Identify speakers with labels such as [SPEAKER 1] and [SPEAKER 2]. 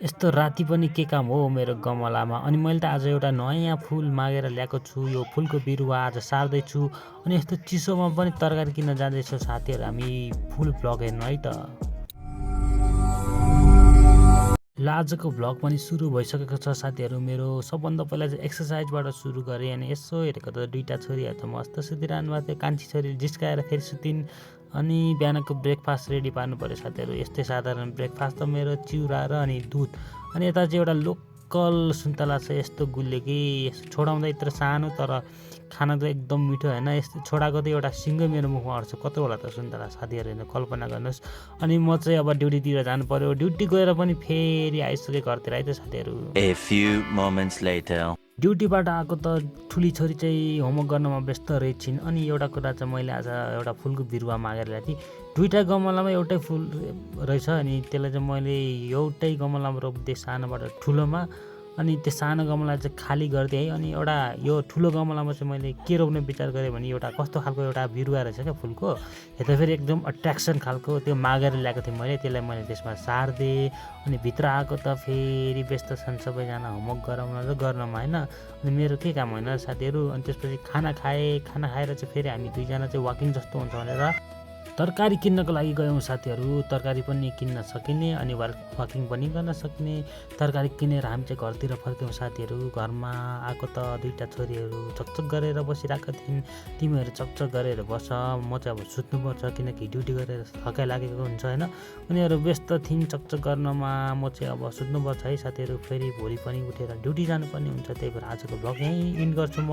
[SPEAKER 1] यस्तो राति पनि के काम हो मेरो गमलामा। अनि मैले त आज एउटा नयाँ फुल मागेर ल्याएको छु। यो फुलको बिरुवा आज सार्दैछु। अनि यस्तो चिसोमा पनि तरकारी किन्न जाँदैछौँ साथीहरू हामी फुल भ्लग हेर्नु है त। ल आजको भ्लग पनि सुरु भइसकेको छ साथीहरू। मेरो सबभन्दा पहिला चाहिँ एक्सर्साइजबाट सुरु गरेँ। अनि यसो हेरेको त दुईवटा छोरीहरू त मस्त सुतिरहनु भएको थियो। कान्छी छोरीले जिस्काएर फेरि सुतिन्। अनि बिहानको ब्रेकफास्ट रेडी पार्नु पऱ्यो साथीहरू। यस्तै साधारण ब्रेकफास्ट त मेरो चिउरा र अनि दुध। अनि यता चाहिँ एउटा लोकल सुन्तला छ यस्तो गुलियो कि यस्तो छोडाउँदा यत्रो सानो तर खाना त एकदम मिठो होइन। यस्तो छोडाको त एउटा सिङ्गै मेरो मुखमा अट्छ। कत्रो होला त सुन्तला साथीहरू होइन कल्पना गर्नुहोस्। अनि म चाहिँ अब ड्युटीतिर जानु पऱ्यो। ड्युटी गएर पनि फेरि आइसकेँ घरतिर है त साथीहरू।
[SPEAKER 2] A few moments later.
[SPEAKER 1] ड्युटीबाट आएको त ठुली छोरी चाहिँ होमवर्क गर्नमा व्यस्त रहेछिन्। अनि एउटा कुरा चाहिँ मैले आज एउटा फुलको बिरुवा मागेर ल्याएको थिएँ। दुईवटा गमलामा एउटै फुल रहेछ। अनि त्यसलाई चाहिँ मैले एउटै गमलामा रोप्दै सानोबाट ठुलोमा। अनि त्यो सानो गमला चाहिँ खाली गरिदिएँ है। अनि एउटा यो ठुलो गमलामा चाहिँ मैले के रोप्ने विचार गरेँ भने एउटा कस्तो खालको एउटा बिरुवा रहेछ क्या फुलको। यो त फेरि एकदम अट्र्याक्सन खालको त्यो मागेर ल्याएको थिएँ मैले। त्यसलाई मैले त्यसमा सारिदिएँ। अनि भित्र आएको त फेरि व्यस्त छन् सबैजना होमवर्क गराउन र गर्नमा होइन। अनि मेरो के काम होइन साथीहरू। अनि त्यसपछि खाना खाएँ। खाना खाएर चाहिँ फेरि हामी दुईजना चाहिँ वाकिङ जस्तो हुन्छ भनेर तरकारी किन्नको लागि गयौँ साथीहरू। तरकारी पनि किन्न सकिने अनि वाकिङ पनि गर्न सकिने तरकारी किनेर हामी चाहिँ घरतिर फर्क्यौँ साथीहरू। घरमा आएको त दुईवटा छोरीहरू चकचक गरेर बसिरहेको थिइन्। तिमीहरू चकचक गरेर बस, म चाहिँ अब सुत्नुपर्छ किनकि ड्युटी गरेर थकाइ लागेको हुन्छ होइन। उनीहरू व्यस्त थिइन् चकचक गर्नमा। म चाहिँ अब सुत्नुपर्छ है साथीहरू। फेरि भोलि पनि उठेर ड्युटी जानुपर्ने हुन्छ। त्यही भएर आजको भ्लग यहीँ इन्ड गर्छु म।